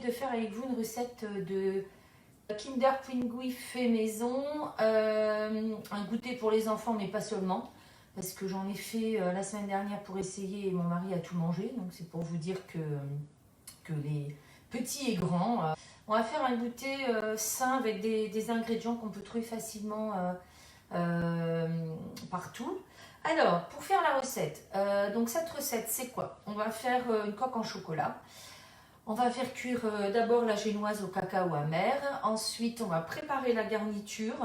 de faire avec vous une recette de Kinder Pingui fait maison, un goûter pour les enfants mais pas seulement, parce que j'en ai fait la semaine dernière pour essayer et mon mari a tout mangé, donc c'est pour vous dire que les petits et grands. On va faire un goûter sain avec des ingrédients qu'on peut trouver facilement partout. Alors, pour faire la recette, donc cette recette c'est quoi? On va faire une coque en chocolat. On va faire cuire d'abord la génoise au cacao amer. Ensuite, on va préparer la garniture,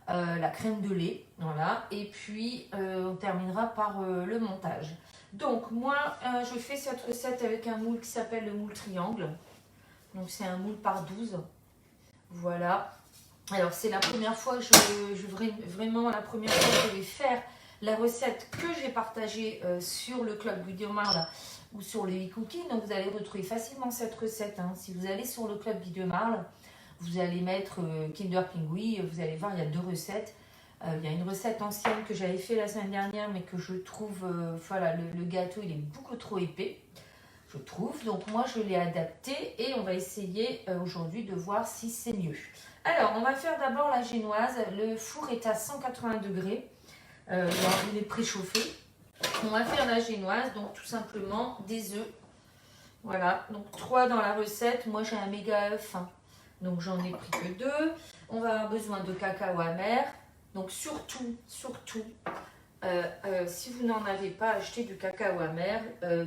la crème de lait. Voilà. Et puis, on terminera par le montage. Donc, moi, je fais cette recette avec un moule qui s'appelle le moule triangle. Donc, c'est un moule par 12. Voilà. Alors, c'est la première fois que vraiment la première fois que je vais faire la recette que j'ai partagée sur le club Guy-de-Marle ou sur le e-cooking. Donc, vous allez retrouver facilement cette recette. Hein. Si vous allez sur le club Guy-de-Marle, vous allez mettre Kinder Pingui. Vous allez voir, il y a 2 recettes. Il y a une recette ancienne que j'avais fait la semaine dernière, mais que je trouve, voilà, le gâteau, il est beaucoup trop épais, je trouve. Donc, moi, je l'ai adapté et on va essayer aujourd'hui de voir si c'est mieux. Alors, on va faire d'abord la génoise. Le four est à 180 degrés. Il est préchauffé. On va faire la génoise, donc tout simplement des œufs. Voilà, donc 3 dans la recette. Moi, j'ai un méga œuf, hein, donc j'en ai pris que 2. On va avoir besoin de cacao amer. Donc surtout, si vous n'en avez pas, achetez du cacao amer.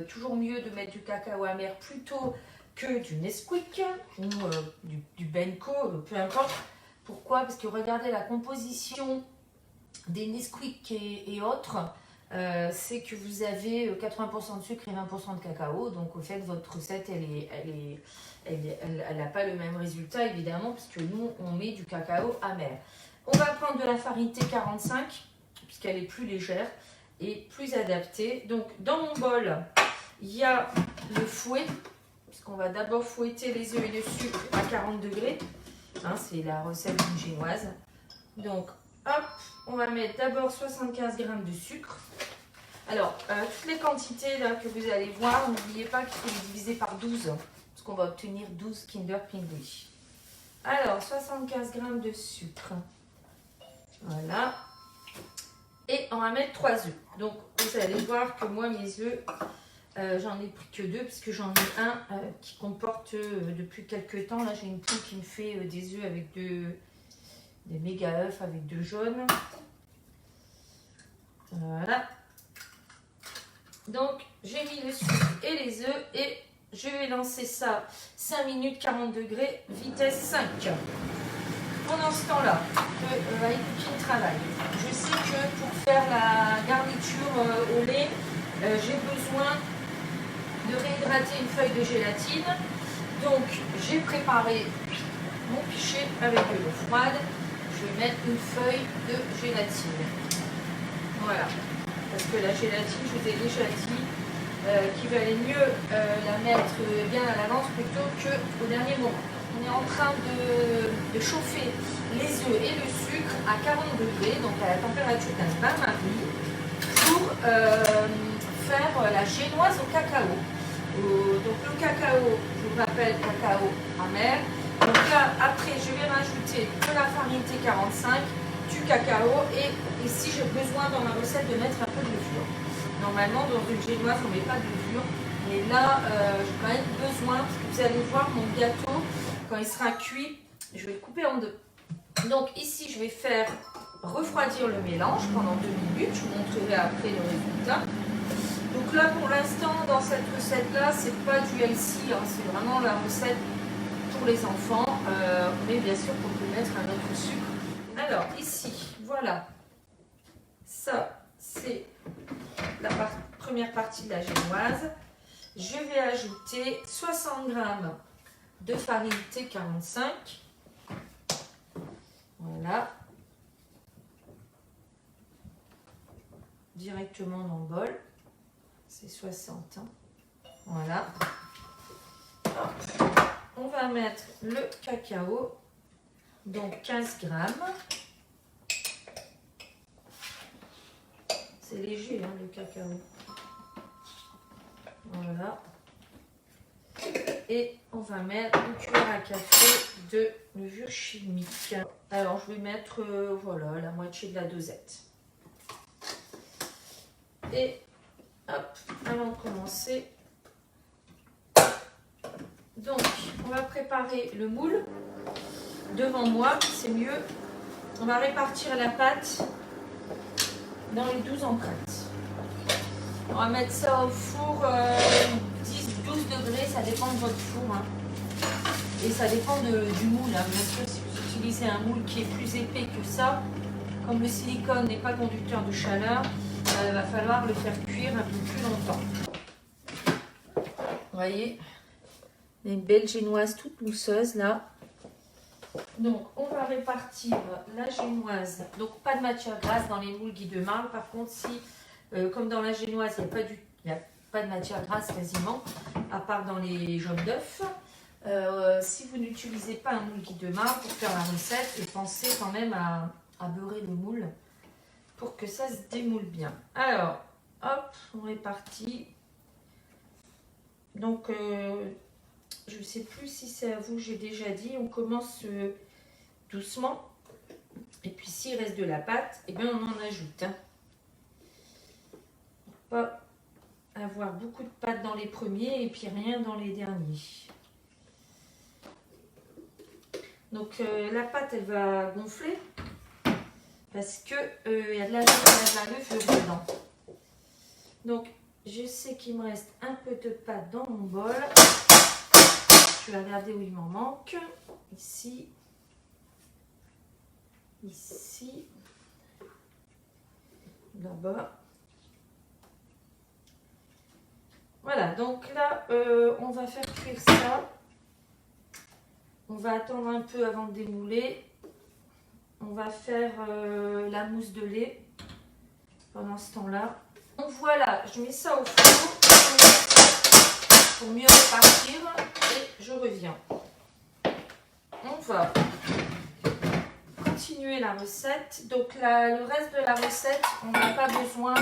Toujours mieux de mettre du cacao amer plutôt que du Nesquik ou du Benko, peu importe. Pourquoi? Parce que regardez la composition des Nesquik et autres, c'est que vous avez 80% de sucre et 20% de cacao. Donc au fait, votre recette, elle n'a pas le même résultat, évidemment, puisque nous, on met du cacao amer. On va prendre de la farine T45, puisqu'elle est plus légère et plus adaptée. Donc dans mon bol, il y a le fouet, puisqu'on va d'abord fouetter les œufs et le sucre à 40 degrés. Hein, c'est la recette d'une génoise. Donc, hop, on va mettre d'abord 75 g de sucre. Alors, toutes les quantités là, que vous allez voir, n'oubliez pas qu'il faut les diviser par 12, parce qu'on va obtenir 12 Kinder Pingui. Alors, 75 g de sucre. Voilà. Et on va mettre 3 œufs. Donc, vous allez voir que moi, mes œufs, j'en ai pris que 2, parce que j'en ai un qui comporte, depuis quelques temps, là, j'ai une poule qui me fait des œufs avec des méga œufs avec 2 jaunes. Voilà. Donc, j'ai mis le sucre et les œufs et je vais lancer ça 5 minutes 40 degrés, vitesse 5. Pendant ce temps-là, le e-cooking travaille. Je sais que pour faire la garniture au lait, j'ai besoin de réhydrater une feuille de gélatine. Donc, j'ai préparé mon pichet avec de l'eau froide. Je vais mettre une feuille de gélatine. Voilà. Parce que la gélatine, je vous ai déjà dit qu'il valait mieux la mettre bien à l'avance plutôt qu'au dernier moment. On est en train de chauffer les œufs et le sucre à 40 degrés, donc à la température d'un bain-marie, pour faire la génoise au cacao. Donc le cacao, je vous rappelle, cacao amer. Donc là, après, je vais rajouter de la farine T45, du cacao et ici, j'ai besoin dans ma recette de mettre un peu de levure. Normalement, dans une génoise, on ne met pas de levure. Mais là, j'ai quand même besoin, parce que vous allez voir mon gâteau, quand il sera cuit, je vais le couper en 2. Donc ici, je vais faire refroidir le mélange pendant 2 minutes. Je vous montrerai après le résultat. Donc là, pour l'instant, dans cette recette-là, c'est pas du healthy, hein, c'est vraiment la recette pour les enfants, mais bien sûr qu'on peut mettre un autre sucre. Alors ici, voilà, ça c'est la première partie de la génoise. Je vais ajouter 60 g de farine T45. Voilà. Directement dans le bol. C'est 60. Hein. Voilà. Hop. On va mettre le cacao. Donc 15 g. C'est léger, hein, le cacao. Voilà. Et on va mettre une cuillère à café de levure chimique. Alors, je vais mettre voilà, la moitié de la dosette. Et hop, avant de commencer, donc on va préparer le moule. Devant moi, c'est mieux. On va répartir la pâte dans les 12 empreintes. On va mettre ça au four 10-12 degrés, ça dépend de votre four. Hein. Et ça dépend du moule. Hein. Bien sûr, si vous utilisez un moule qui est plus épais que ça, comme le silicone n'est pas conducteur de chaleur, il va falloir le faire cuire un peu plus longtemps. Vous voyez, une belle génoise toute mousseuse là. Donc, on va répartir la génoise. Donc, pas de matière grasse dans les moules Guy de Marle. Par contre, si, comme dans la génoise, il n'y a pas de matière grasse quasiment, à part dans les jaunes d'œufs. Si vous n'utilisez pas un moule Guy de Marle pour faire la recette, pensez quand même à beurrer le moule pour que ça se démoule bien. Alors, hop, on répartit. Donc, je ne sais plus si c'est à vous, j'ai déjà dit, on commence doucement. Et puis s'il reste de la pâte, eh bien on en ajoute. Hein. Pour pas avoir beaucoup de pâte dans les premiers et puis rien dans les derniers. Donc la pâte, elle va gonfler parce que y a de la levure dedans. Donc je sais qu'il me reste un peu de pâte dans mon bol. Je vais regarder où il m'en manque. Ici. Ici. Là-bas. Voilà, donc là, on va faire cuire ça. On va attendre un peu avant de démouler. On va faire la mousse de lait pendant ce temps-là. Donc voilà, je mets ça au four pour mieux répartir et je reviens. On va continuer la recette. Donc le reste de la recette, on n'a pas besoin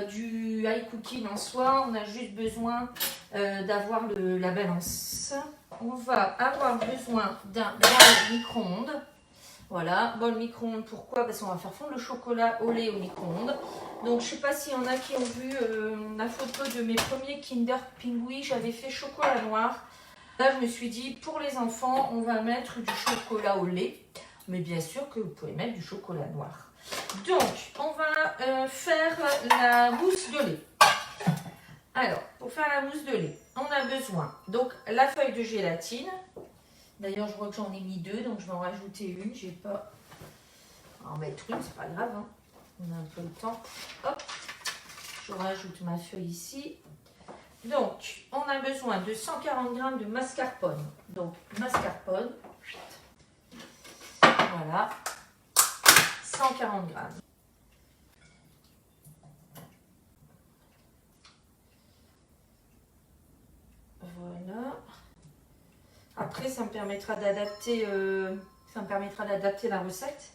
du high cooking en soi, on a juste besoin d'avoir la balance. On va avoir besoin d'un bol micro-ondes. Voilà, bol micro-ondes, pourquoi? Parce qu'on va faire fondre le chocolat au lait au micro-ondes. Donc je ne sais pas s'il y en a qui ont vu la photo de mes premiers Kinder Pingui, j'avais fait chocolat noir. Là je me suis dit, pour les enfants, on va mettre du chocolat au lait. Mais bien sûr que vous pouvez mettre du chocolat noir. Donc, on va faire la mousse de lait. Alors, pour faire la mousse de lait, on a besoin donc la feuille de gélatine. D'ailleurs, je vois que j'en ai mis 2, donc je vais en rajouter une. Je vais pas en mettre une, c'est pas grave. Hein. On a un peu le temps. Hop, je rajoute ma feuille ici. Donc, on a besoin de 140 g de mascarpone. Donc, mascarpone. Voilà, 140 g. Voilà. Après, ça me permettra d'adapter la recette.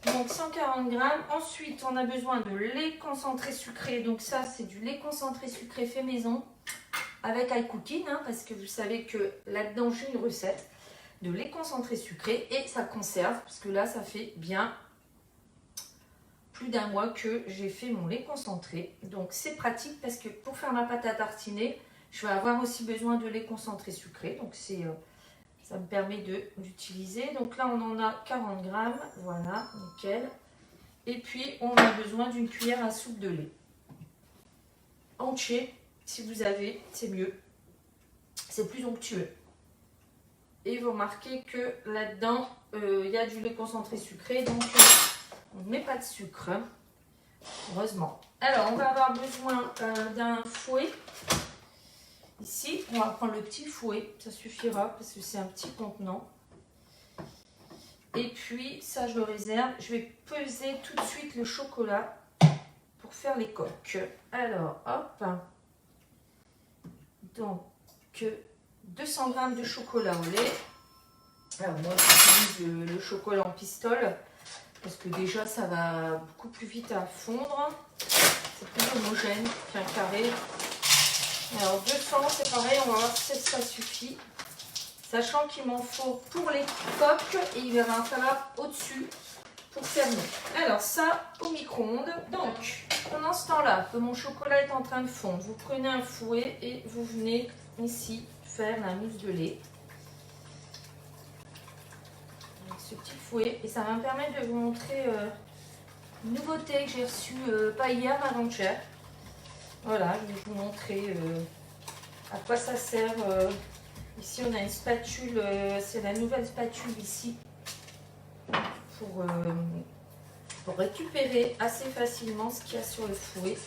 Donc 140 g. Ensuite, on a besoin de lait concentré sucré. Donc ça, c'est du lait concentré sucré fait maison avec high cooking, hein, parce que vous savez que là-dedans, j'ai une recette de lait concentré sucré et ça conserve parce que là ça fait bien plus d'1 mois que j'ai fait mon lait concentré, donc c'est pratique parce que pour faire ma pâte à tartiner je vais avoir aussi besoin de lait concentré sucré, donc ça me permet d'utiliser. Donc là on en a 40 g, voilà, nickel. Et puis on a besoin d'une cuillère à soupe de lait entier, si vous avez, c'est mieux, c'est plus onctueux. Et vous remarquez que là-dedans, il y a du lait concentré sucré, donc on ne met pas de sucre, heureusement. Alors, on va avoir besoin d'un fouet. Ici, on va prendre le petit fouet, ça suffira parce que c'est un petit contenant. Et puis, ça, je le réserve. Je vais peser tout de suite le chocolat pour faire les coques. Alors, hop. Donc, 200 g de chocolat au lait. Alors moi j'utilise le chocolat en pistole parce que déjà ça va beaucoup plus vite à fondre. C'est plus homogène qu'un carré. Alors 200, c'est pareil, on va voir si ça suffit. Sachant qu'il m'en faut pour les coques et il va en falloir au-dessus pour fermer. Alors ça, au micro-ondes. Donc, pendant ce temps-là, que mon chocolat est en train de fondre, vous prenez un fouet et vous venez ici faire la mousse de lait. Avec ce petit fouet. Et ça va me permettre de vous montrer une nouveauté que j'ai reçue pas hier, avant-hier. Voilà, je vais vous montrer à quoi ça sert. Ici, on a une spatule, c'est la nouvelle spatule ici pour récupérer assez facilement ce qu'il y a sur le fouet.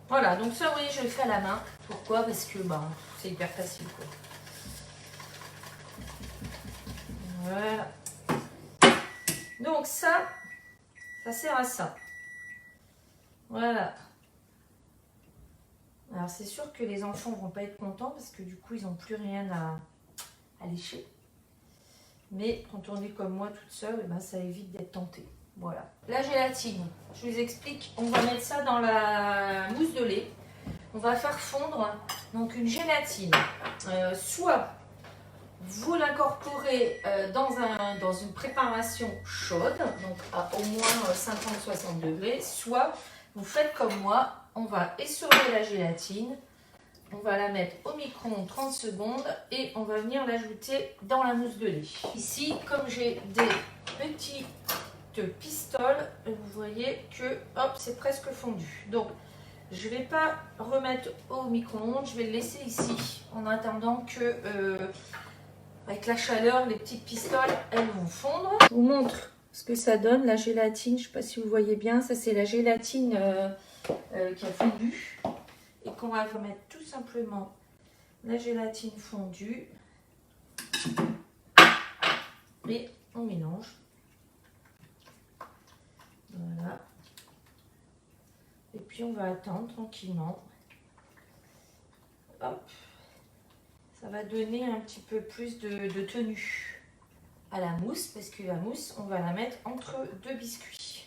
Voilà, donc ça, vous voyez, je le fais à la main. Pourquoi? Parce que c'est hyper facile, quoi. Voilà. Donc ça sert à ça. Voilà. Alors c'est sûr que les enfants vont pas être contents parce que du coup ils n'ont plus rien à lécher. Mais quand on est comme moi toute seule, ça évite d'être tenté. Voilà. La gélatine, je vous explique, on va mettre ça dans la mousse de lait. On va faire fondre donc une gélatine. Soit vous l'incorporez dans une préparation chaude, donc à au moins 50-60 degrés, soit vous faites comme moi. On va essorer la gélatine, on va la mettre au micro-ondes 30 secondes et on va venir l'ajouter dans la mousse de lait. Ici, comme j'ai des petites pistoles, vous voyez que hop, c'est presque fondu. Donc, je ne vais pas remettre au micro-ondes, je vais le laisser ici en attendant que, avec la chaleur, les petites pistoles, elles vont fondre. Je vous montre ce que ça donne, la gélatine. Je ne sais pas si vous voyez bien, ça c'est la gélatine qui a fondu et qu'on va remettre tout simplement la gélatine fondue et on mélange. Voilà. Et puis on va attendre tranquillement. Hop. Ça va donner un petit peu plus de tenue à la mousse parce que la mousse, on va la mettre entre deux biscuits.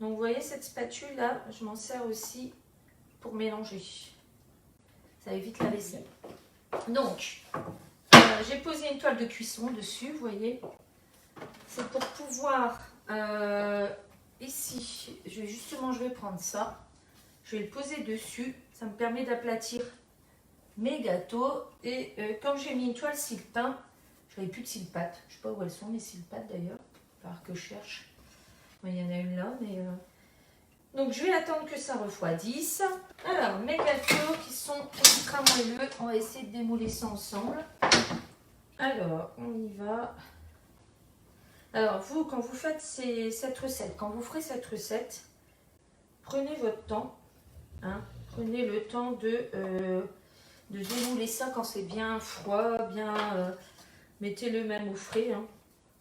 Donc vous voyez cette spatule là, je m'en sers aussi pour mélanger. Ça évite la vaisselle. Donc, j'ai posé une toile de cuisson dessus, vous voyez. C'est pour pouvoir, ici, je vais prendre ça. Je vais le poser dessus. Ça me permet d'aplatir mes gâteaux. Et comme j'ai mis une toile cile-pain, je n'avais plus de cile-pâte. Je ne sais pas où elles sont, mes cile-pâtes d'ailleurs. Il va falloir que je cherche. Il y en a une là, mais... Donc, je vais attendre que ça refroidisse. Alors, mes gâteaux qui sont ultra moelleux. On va essayer de démouler ça ensemble. Alors, on y va. Alors, vous, quand vous faites cette recette, prenez votre temps. Hein, prenez le temps de démouler ça quand c'est bien froid, mettez-le même au frais. Hein.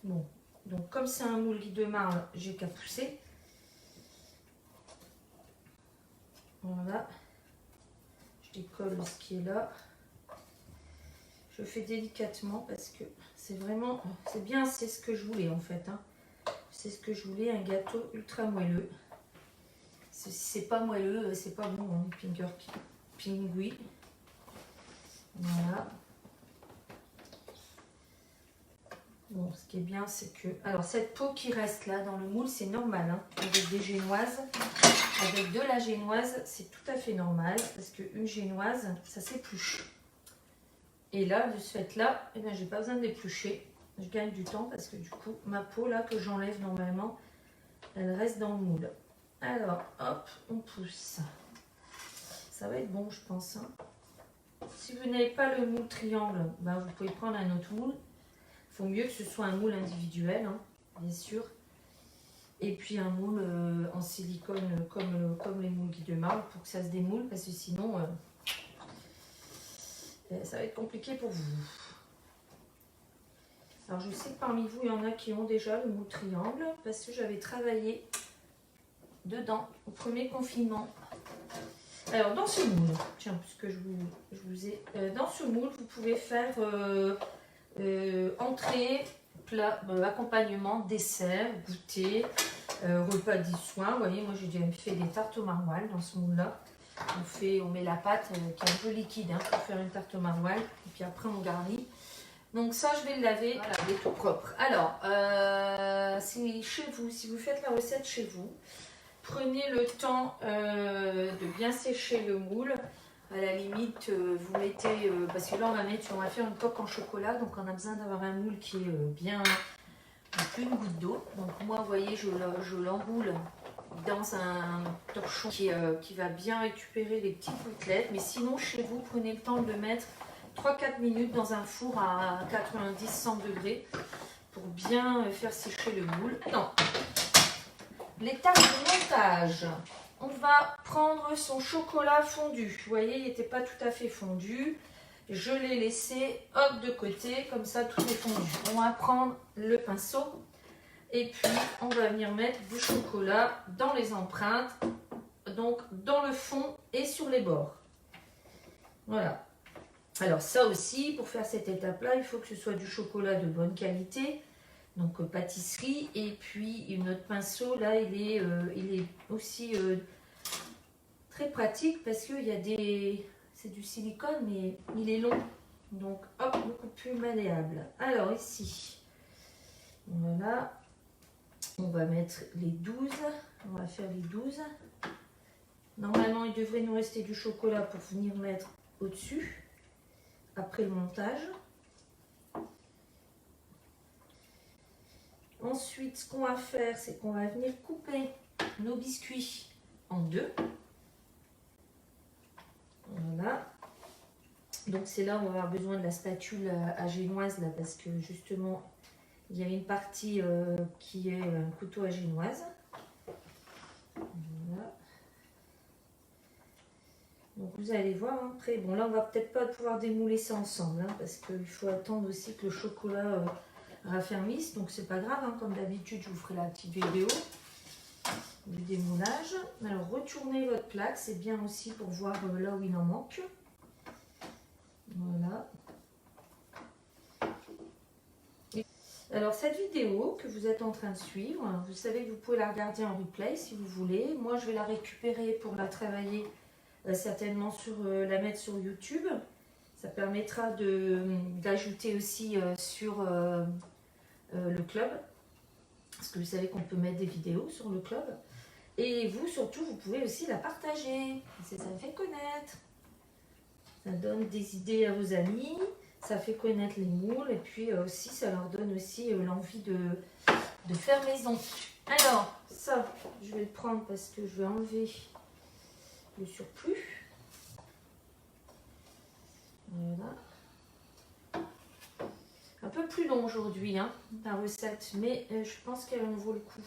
Bon. Donc, comme c'est un moule Guy de Marle, j'ai qu'à pousser. Voilà. Je décolle ce qui est là. Je fais délicatement parce que c'est vraiment... C'est bien, c'est ce que je voulais en fait. Hein. C'est ce que je voulais, un gâteau ultra moelleux. Si c'est pas moelleux, c'est pas bon. Hein, pingui. Voilà. Bon, ce qui est bien, c'est que... Alors, cette peau qui reste là dans le moule, c'est normal. Hein, avec des génoises, avec de la génoise, c'est tout à fait normal. Parce qu'une génoise, ça s'épluche. Et là, de ce fait-là, eh bien, j'ai pas besoin d'éplucher. Je gagne du temps parce que du coup, ma peau, là, que j'enlève normalement, elle reste dans le moule. Alors, hop, on pousse. Ça va être bon, je pense. Hein. Si vous n'avez pas le moule triangle, ben, vous pouvez prendre un autre moule. Il faut mieux que ce soit un moule individuel, hein, bien sûr. Et puis un moule en silicone comme les moules Guy de Marle pour que ça se démoule parce que sinon ça va être compliqué pour vous. Alors je sais que parmi vous il y en a qui ont déjà le moule triangle parce que j'avais travaillé dedans au premier confinement. Alors dans ce moule, tiens, puisque je vous ai... dans ce moule, vous pouvez faire entrée, plat, accompagnement, dessert, goûter. repas du soir. Vous voyez, moi j'ai déjà fait des tartes au maroilles dans ce moule-là. On met la pâte qui est un peu liquide hein, pour faire une tarte au maroilles. Et puis après on garnit. Donc ça je vais le laver. Voilà, il est tout propre. Alors, si chez vous, si vous faites la recette chez vous, prenez le temps de bien sécher le moule. À la limite, vous mettez, parce que là on va faire une coque en chocolat, donc on a besoin d'avoir un moule qui est bien, plus une goutte d'eau. Donc moi, vous voyez, je l'enroule dans un torchon qui va bien récupérer les petites gouttelettes. Mais sinon, chez vous, prenez le temps de le mettre 3-4 minutes dans un four à 90-100 degrés pour bien faire sécher le moule. Non. L'étape de montage. On va prendre son chocolat fondu. Vous voyez, il n'était pas tout à fait fondu. Je l'ai laissé hop de côté, comme ça tout est fondu. On va prendre le pinceau et puis on va venir mettre du chocolat dans les empreintes, donc dans le fond et sur les bords. Voilà. Alors ça aussi, pour faire cette étape-là, il faut que ce soit du chocolat de bonne qualité. Donc pâtisserie, et puis notre pinceau là il est aussi très pratique parce qu'il y a c'est du silicone mais il est long, donc hop, beaucoup plus malléable. Alors ici, voilà, on va mettre les 12, on va faire les 12. Normalement il devrait nous rester du chocolat pour venir mettre au-dessus après le montage. Ensuite, ce qu'on va faire, c'est qu'on va venir couper nos biscuits en deux. Voilà. Donc c'est là où on va avoir besoin de la spatule à génoise, là, parce que justement, il y a une partie qui est un couteau à génoise. Voilà. Donc vous allez voir, hein, après, bon là on va peut-être pas pouvoir démouler ça ensemble, hein, parce qu'il faut attendre aussi que le chocolat raffermisse, donc c'est pas grave, hein, comme d'habitude je vous ferai la petite vidéo du démoulage. Alors retournez votre plaque, c'est bien aussi pour voir là où il en manque. Voilà. Alors cette vidéo que vous êtes en train de suivre, vous savez que vous pouvez la regarder en replay si vous voulez. Moi je vais la récupérer pour la travailler certainement la mettre sur YouTube. Ça permettra d'ajouter aussi sur le club, parce que vous savez qu'on peut mettre des vidéos sur le club. Et vous surtout, vous pouvez aussi la partager. Ça fait connaître. Ça donne des idées à vos amis. Ça fait connaître les moules. Et puis aussi, ça leur donne aussi l'envie de faire maison. Alors, ça, je vais le prendre parce que je vais enlever le surplus. Voilà. Un peu plus long aujourd'hui, hein, la recette, mais je pense qu'elle en vaut le coup.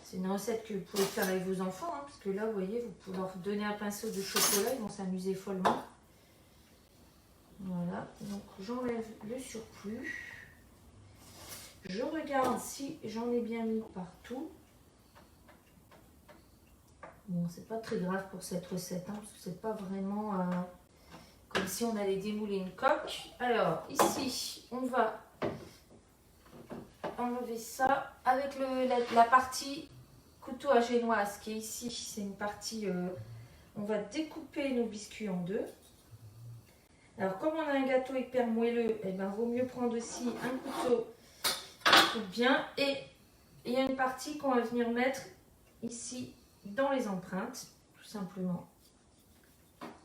C'est une recette que vous pouvez faire avec vos enfants, hein, parce que là, vous voyez, vous pouvez leur donner un pinceau de chocolat, ils vont s'amuser follement. Voilà, donc j'enlève le surplus. Je regarde si j'en ai bien mis partout. Bon, c'est pas très grave pour cette recette, hein, parce que c'est pas vraiment comme si on allait démouler une coque. Alors, ici, on va enlever ça avec la partie couteau à génoise qui est ici. C'est une partie, on va découper nos biscuits en deux. Alors, comme on a un gâteau hyper moelleux, eh ben, vaut mieux prendre aussi un couteau qui coupe bien. Et il y a une partie qu'on va venir mettre ici dans les empreintes, tout simplement.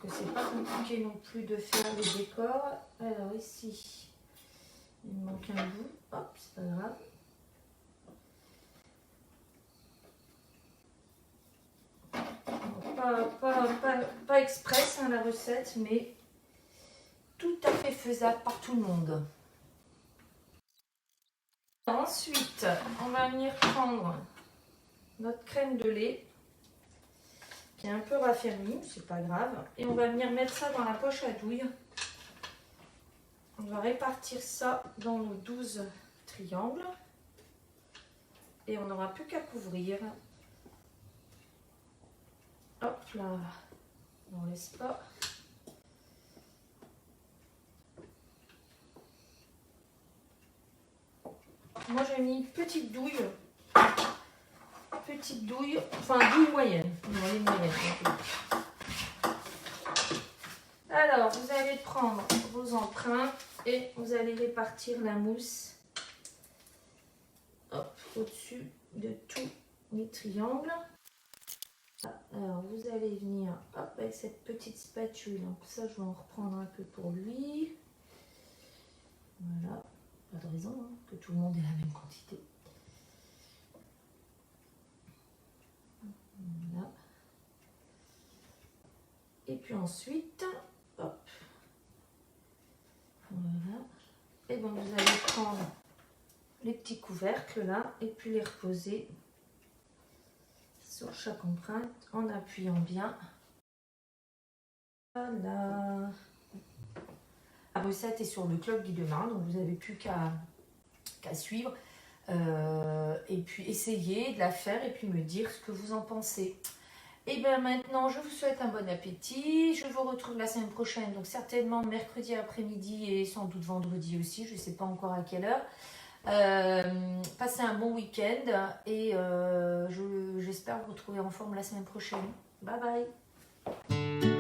Que c'est pas compliqué non plus de faire les décors. Alors ici, il me manque un bout. Hop, c'est pas grave. Pas express hein, la recette, mais tout à fait faisable par tout le monde. Ensuite, on va venir prendre notre crème de lait qui est un peu raffermie, c'est pas grave, et on va venir mettre ça dans la poche à douille. On va répartir ça dans nos 12 triangles et on n'aura plus qu'à couvrir. Hop là, on laisse pas. Moi j'ai mis une petite douille Petite douille, enfin douille moyenne. Non, elle est moyenne. Alors, vous allez prendre vos emprunts et vous allez répartir la mousse au-dessus de tous les triangles. Alors, vous allez venir avec cette petite spatule. Donc, ça, je vais en reprendre un peu pour lui. Voilà, pas de raison que tout le monde ait la même quantité. Voilà. Et puis ensuite, hop, voilà. Et donc vous allez prendre les petits couvercles là et puis les reposer sur chaque empreinte en appuyant bien. Voilà. La recette est sur le club Guy Demain, donc vous n'avez plus qu'à suivre et puis essayer de la faire et puis me dire ce que vous en pensez. Et bien maintenant, je vous souhaite un bon appétit. Je vous retrouve la semaine prochaine, donc certainement mercredi après-midi et sans doute vendredi aussi. Je ne sais pas encore à quelle heure. Passez un bon week-end et j'espère vous retrouver en forme la semaine prochaine. Bye bye.